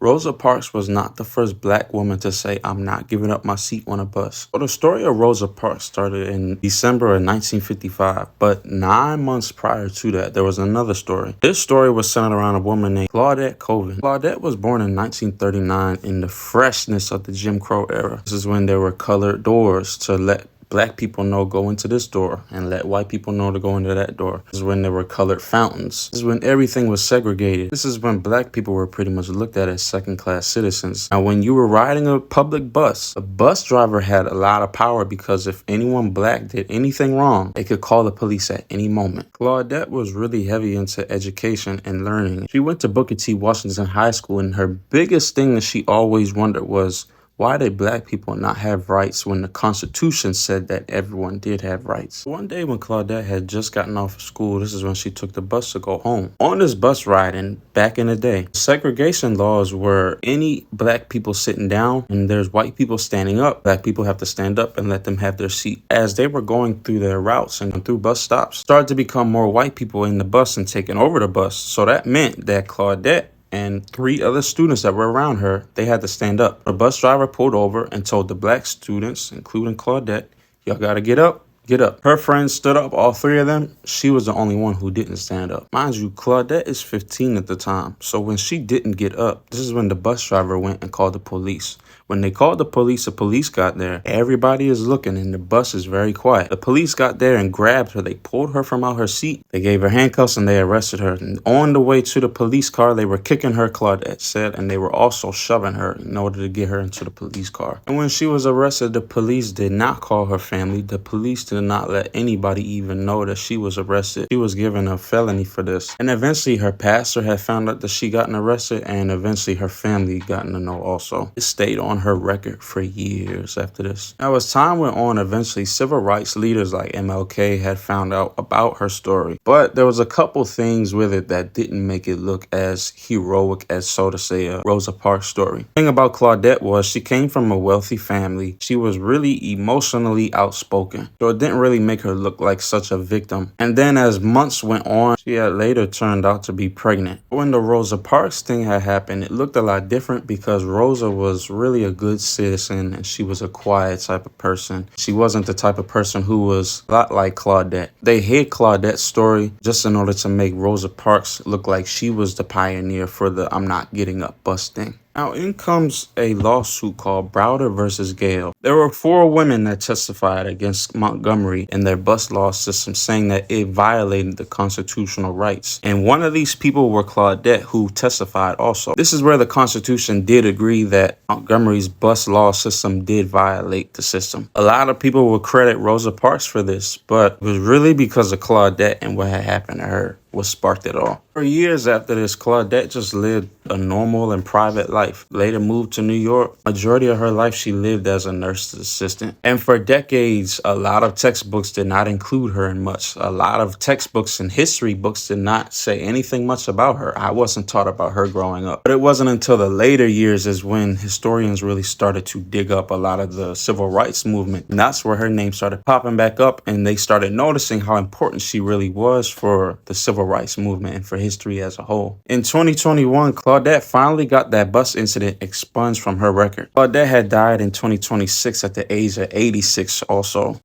Rosa Parks was not the first black woman to say, "I'm not giving up my seat on a bus." Well, the story of Rosa Parks started in December of 1955, but 9 months prior to that, there was another story. This story was centered around a woman named Claudette Colvin. Claudette was born in 1939 in the freshness of the Jim Crow era. This is when there were colored doors to let black people know go into this door and let white people know to go into that door. This is when there were colored fountains. This is when everything was segregated. This is when black people were pretty much looked at as second-class citizens. Now, when you were riding a public bus, a bus driver had a lot of power because if anyone black did anything wrong, they could call the police at any moment. Claudette was really heavy into education and learning. She went to Booker T. Washington High School, and her biggest thing that she always wondered was, why did black people not have rights when the Constitution said that everyone did have rights? One day when Claudette had just gotten off of school, this is when she took the bus to go home. On this bus ride, and back in the day, segregation laws were any black people sitting down and there's white people standing up. Black people have to stand up and let them have their seat. As they were going through their routes and through bus stops, started to become more white people in the bus and taking over the bus. So that meant that Claudette and 3 other students that were around her, they had to stand up. The bus driver pulled over and told the black students, including Claudette, "Y'all gotta get up. Get up." Her friends stood up, all 3 of them. She was the only one who didn't stand up. Mind you, Claudette is 15 at the time. So when she didn't get up, this is when the bus driver went and called the police. When they called the police got there. Everybody is looking and the bus is very quiet. The police got there and grabbed her. They pulled her from out her seat. They gave her handcuffs and they arrested her. And on the way to the police car, they were kicking her, Claudette said, and they were also shoving her in order to get her into the police car. And when she was arrested, the police did not call her family. The police did not let anybody even know that she was arrested. She was given a felony for this. And eventually her pastor had found out that she gotten arrested, and eventually her family gotten to know also. It stayed on her record for years after this. Now, as time went on, eventually civil rights leaders like MLK had found out about her story. But there was a couple things with it that didn't make it look as heroic as, so to say, a Rosa Parks story. The thing about Claudette was she came from a wealthy family. She was really emotionally outspoken, so it didn't really make her look like such a victim. And then as months went on, she had later turned out to be pregnant. When the Rosa Parks thing had happened, it looked a lot different because Rosa was really a good citizen and she was a quiet type of person. She wasn't the type of person who was a lot like Claudette. They hid Claudette's story just in order to make Rosa Parks look like she was the pioneer for the "I'm not getting up" bus thing. Now, in comes a lawsuit called Browder versus Gale. There were 4 women that testified against Montgomery and their bus law system, saying that it violated the constitutional rights. And one of these people were Claudette, who testified also. This is where the Constitution did agree that Montgomery's bus law system did violate the system. A lot of people will credit Rosa Parks for this, but it was really because of Claudette and what had happened to her what sparked it all. For years after this, Claudette just lived a normal and private life. Later moved to New York. Majority of her life, she lived as a nurse's assistant. And for decades, a lot of textbooks did not include her in much. A lot of textbooks and history books did not say anything much about her. I wasn't taught about her growing up. But it wasn't until the later years is when historians really started to dig up a lot of the civil rights movement. And that's where her name started popping back up, and they started noticing how important she really was for the civil rights movement and for history as a whole. In 2021, Claudette finally got that bus incident expunged from her record. Claudette had died in 2026 at the age of 86 also.